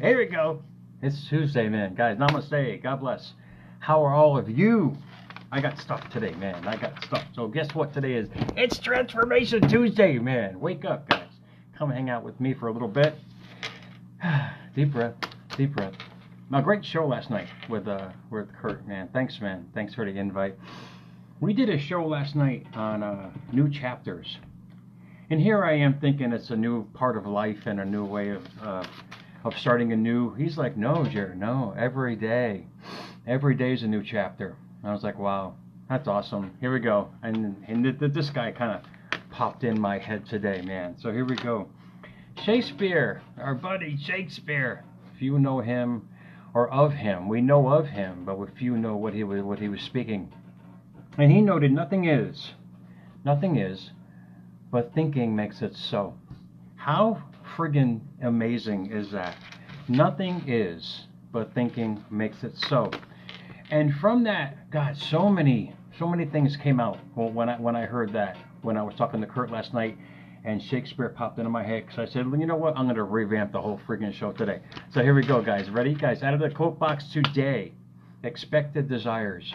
Here we go. It's Tuesday, man. Guys, namaste. God bless. How are all of you? I got stuff today, man. I got stuff. So guess what today is? It's Transformation Tuesday, man. Wake up, guys. Come hang out with me for a little bit. Deep breath. Deep breath. A great show last night with Kurt, man. Thanks, man. Thanks for the invite. We did a show last night on new chapters. And here I am thinking it's a new part of life and a new way of starting anew. He's like, no, Jared, no. Every day is a new chapter. And I was like, wow, that's awesome. Here we go. And this guy kind of popped in my head today, man. So here we go. Shakespeare, our buddy Shakespeare. If you know him or of him, we know of him, but if you know what he was speaking. And he noted nothing is, but thinking makes it so. How friggin' amazing is that? Nothing is, but thinking makes it so. And from that, God, so many things came out when I heard that, when I was talking to Kurt last night, and Shakespeare popped into my head, because I said, you know what, I'm going to revamp the whole friggin' show today. So here we go, guys. Ready? Guys, out of the quote box today, expected desires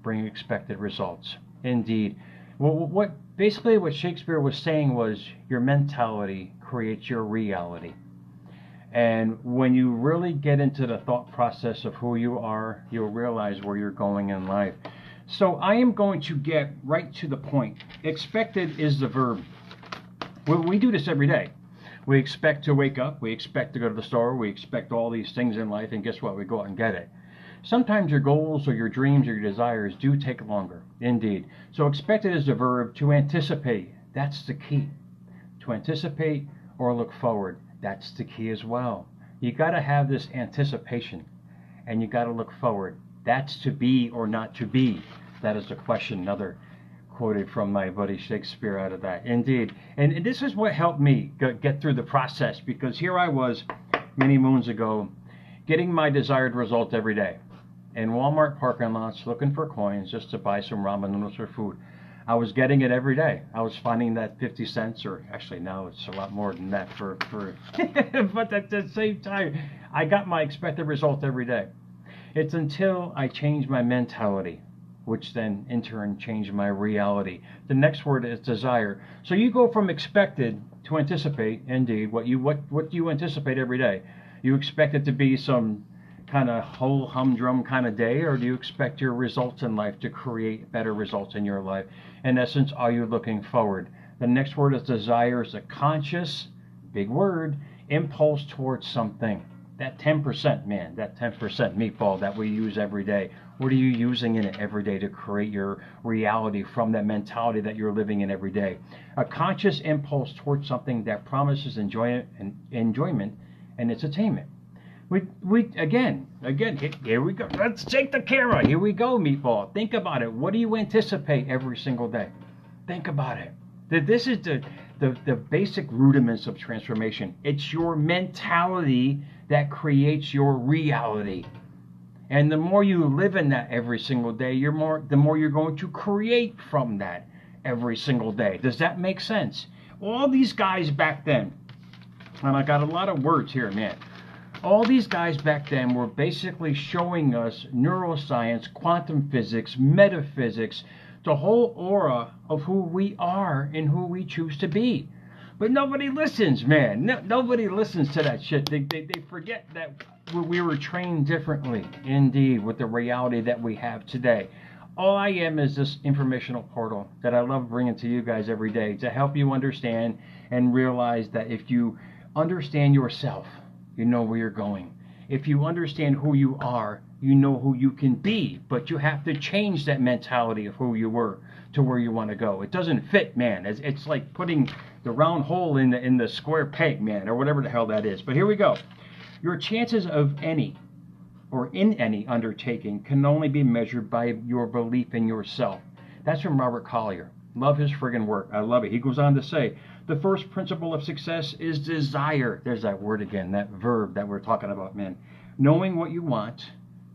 bring expected results. Indeed. What Shakespeare was saying was your mentality creates your reality. And when you really get into the thought process of who you are, you'll realize where you're going in life. So I am going to get right to the point. Expected is the verb. We do this every day. We expect to wake up. We expect to go to the store. We expect all these things in life. And guess what? We go out and get it. Sometimes your goals or your dreams or your desires do take longer. Indeed. So expected is the verb. To anticipate. That's the key. To anticipate or look forward. That's the key as well. You got to have this anticipation. And you got to look forward. That's to be or not to be. That is the question. Another quoted from my buddy Shakespeare out of that. Indeed. And this is what helped me get through the process. Because here I was many moons ago getting my desired result every day. In Walmart parking lots looking for coins just to buy some ramen noodles or food. I was getting it every day. I was finding that 50 cents, or actually now it's a lot more than that for but at the same time, I got my expected result every day. It's until I changed my mentality, which then in turn changed my reality. The next word is desire. So you go from expected to anticipate. Indeed, what do you anticipate every day? You expect it to be some kind of whole humdrum kind of day, or do you expect your results in life to create better results in your life? In essence, are you looking forward? The next word is desire. Is a conscious, big word, impulse towards something. That 10%, man, that 10% meatball that we use every day. What are you using in it every day to create your reality from that mentality that you're living in every day? A conscious impulse towards something that promises enjoyment and its attainment. We again, here we go. Let's take the camera. Here we go, meatball. Think about it. What do you anticipate every single day? Think about it. This is the basic rudiments of transformation. It's your mentality that creates your reality. And the more you live in that every single day, the more you're going to create from that every single day. Does that make sense? All these guys back then, and I got a lot of words here, man. All these guys back then were basically showing us neuroscience, quantum physics, metaphysics, the whole aura of who we are and who we choose to be. But nobody listens, man. Nobody listens to that shit. They forget that we were trained differently, indeed, with the reality that we have today. All I am is this informational portal that I love bringing to you guys every day to help you understand and realize that if you understand yourself, you know where you're going. If you understand who you are, you know who you can be, but you have to change that mentality of who you were to where you want to go. It doesn't fit, man. It's like putting the round hole in the square peg, man, or whatever the hell that is. But here we go. Your chances of any or in any undertaking can only be measured by your belief in yourself. That's from Robert Collier. Love his friggin' work. I love it. He goes on to say, the first principle of success is desire. There's that word again, that verb that we're talking about, man. Knowing what you want,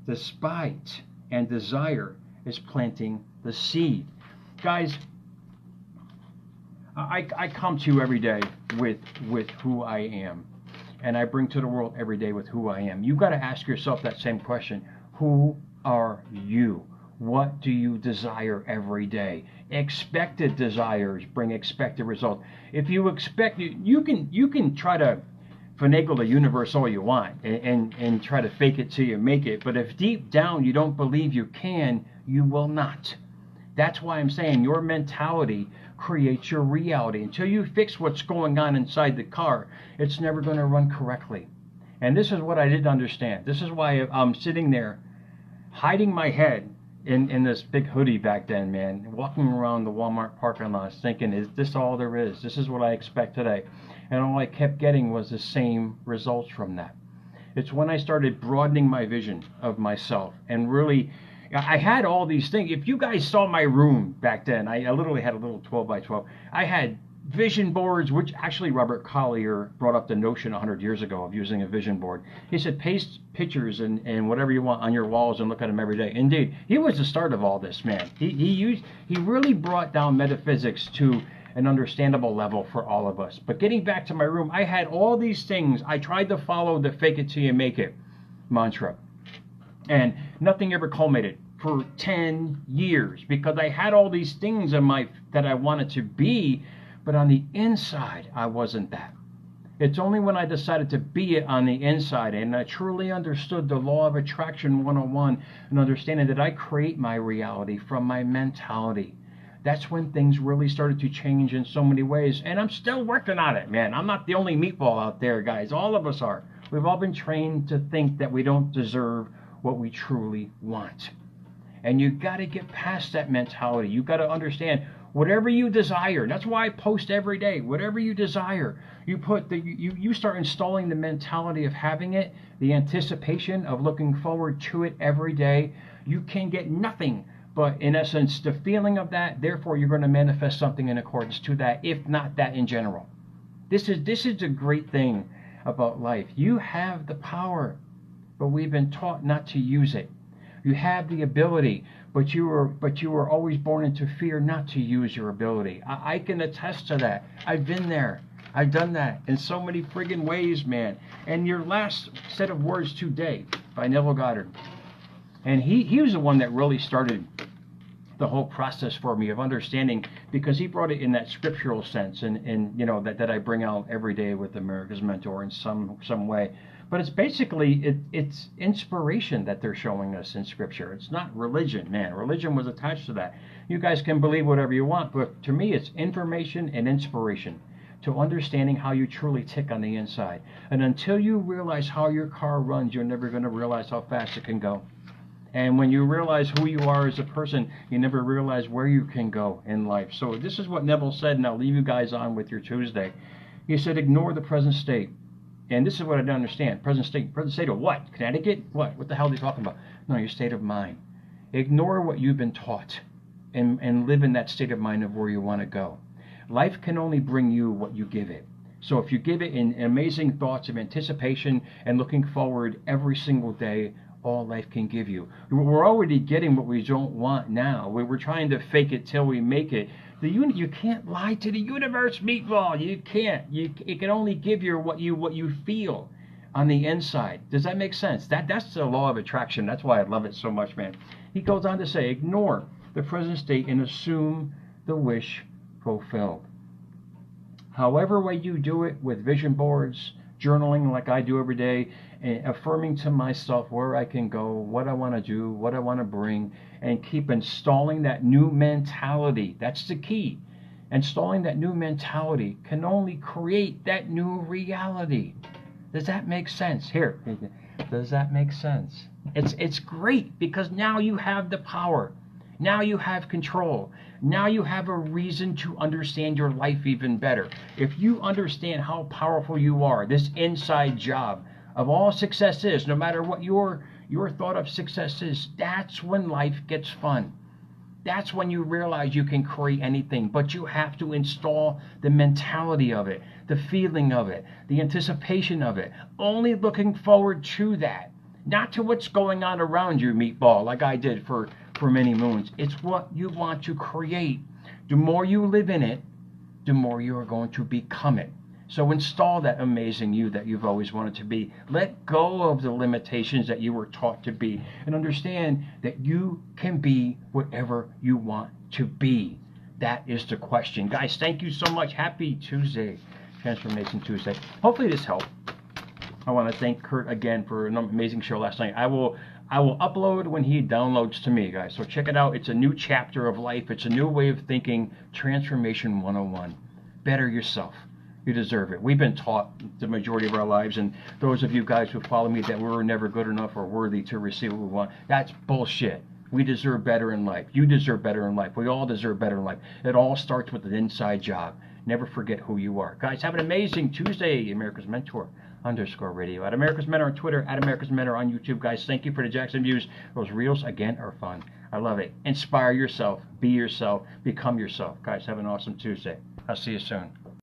despite and desire is planting the seed. Guys, I come to you every day with who I am. and I bring to the world every day with who I am. You got to ask yourself that same question. Who are you? What do you desire every day? Expected desires bring expected results. If you expect, you can try to finagle the universe all you want and try to fake it till you make it. But if deep down you don't believe you can, you will not. That's why I'm saying your mentality creates your reality. Until you fix what's going on inside the car, it's never going to run correctly. And this is what I didn't understand. This is why I'm sitting there hiding my head in this big hoodie back then, man, walking around the Walmart parking lots thinking, is this all there is? This is what I expect today. And all I kept getting was the same results from that. It's when I started broadening my vision of myself and really, I had all these things. If you guys saw my room back then, I literally had a little 12 by 12. I had vision boards, which actually Robert Collier brought up the notion 100 years ago of using a vision board. He said, paste pictures and whatever you want on your walls and look at them every day. Indeed, he was the start of all this, man. He really brought down metaphysics to an understandable level for all of us. But getting back to my room, I had all these things. I tried to follow the fake it till you make it mantra. And nothing ever culminated for 10 years because I had all these things in my that I wanted to be, but on the inside, I wasn't that. It's only when I decided to be it on the inside and I truly understood the law of attraction 101 and understanding that I create my reality from my mentality. That's when things really started to change in so many ways. And I'm still working on it, man. I'm not the only meatball out there, guys. All of us are. We've all been trained to think that we don't deserve what we truly want. And you got to get past that mentality. You got to understand whatever you desire. That's why I post every day. Whatever you desire, you start installing the mentality of having it, the anticipation of looking forward to it every day. You can get nothing but, in essence, the feeling of that. Therefore, you're going to manifest something in accordance to that, if not that in general. This is the great thing about life. You have the power, but we've been taught not to use it. You have the ability, but you were always born into fear not to use your ability. I can attest to that. I've been there. I've done that in so many friggin' ways, man. And your last set of words today by Neville Goddard. And he was the one that really started the whole process for me of understanding, because he brought it in that scriptural sense and you know that I bring out every day with America's Mentor in some way. But it's basically it's inspiration that they're showing us in scripture. It's not religion, man. Religion was attached to that. You guys can believe whatever you want, but to me it's information and inspiration to understanding how you truly tick on the inside. And until you realize how your car runs, you're never going to realize how fast it can go. And when you realize who you are as a person, you never realize where you can go in life. So this is what Neville said, and I'll leave you guys on with your Tuesday. He said, ignore the present state. And this is what I don't understand. Present state of what? Connecticut? What the hell are they talking about? No, your state of mind. Ignore what you've been taught and live in that state of mind of where you want to go. Life can only bring you what you give it. So if you give it in amazing thoughts of anticipation and looking forward every single day, all life can give you. We're already getting what we don't want now. We're trying to fake it till we make it. You can't lie to the universe, meatball. You can't. It can only give you what you feel on the inside. Does that make sense? That's the law of attraction. That's why I love it so much, man. He goes on to say, ignore the present state and assume the wish fulfilled. However way you do it, with vision boards, journaling like I do every day, and affirming to myself where I can go, what I want to do, what I want to bring, and keep installing that new mentality. That's the key. Installing that new mentality can only create that new reality. Does that make sense? Here, does that make sense? It's great, because now you have the power. Now you have control. Now you have a reason to understand your life even better. If you understand how powerful you are, this inside job of all success is, no matter what your thought of success is, that's when life gets fun. That's when you realize you can create anything, but you have to install the mentality of it, the feeling of it, the anticipation of it, only looking forward to that, not to what's going on around you, meatball, like I did for many moons. It's what you want to create. The more you live in it, the more you are going to become it. So install that amazing you that you've always wanted to be. Let go of the limitations that you were taught to be, and understand that you can be whatever you want to be. That is the question. Guys, thank you so much. Happy Tuesday, Transformation Tuesday. Hopefully this helped. I want to thank Kurt again for an amazing show last night. I will upload when he downloads to me, guys. So check it out. It's a new chapter of life. It's a new way of thinking. Transformation 101. Better yourself. You deserve it. We've been taught the majority of our lives, and those of you guys who follow me, that we were never good enough or worthy to receive what we want. That's bullshit. We deserve better in life. You deserve better in life. We all deserve better in life. It all starts with an inside job. Never forget who you are. Guys, have an amazing Tuesday. America's Mentor _radio. At America's Mentor on Twitter. At America's Mentor on YouTube. Guys, thank you for the Jackson views. Those reels, again, are fun. I love it. Inspire yourself. Be yourself. Become yourself. Guys, have an awesome Tuesday. I'll see you soon.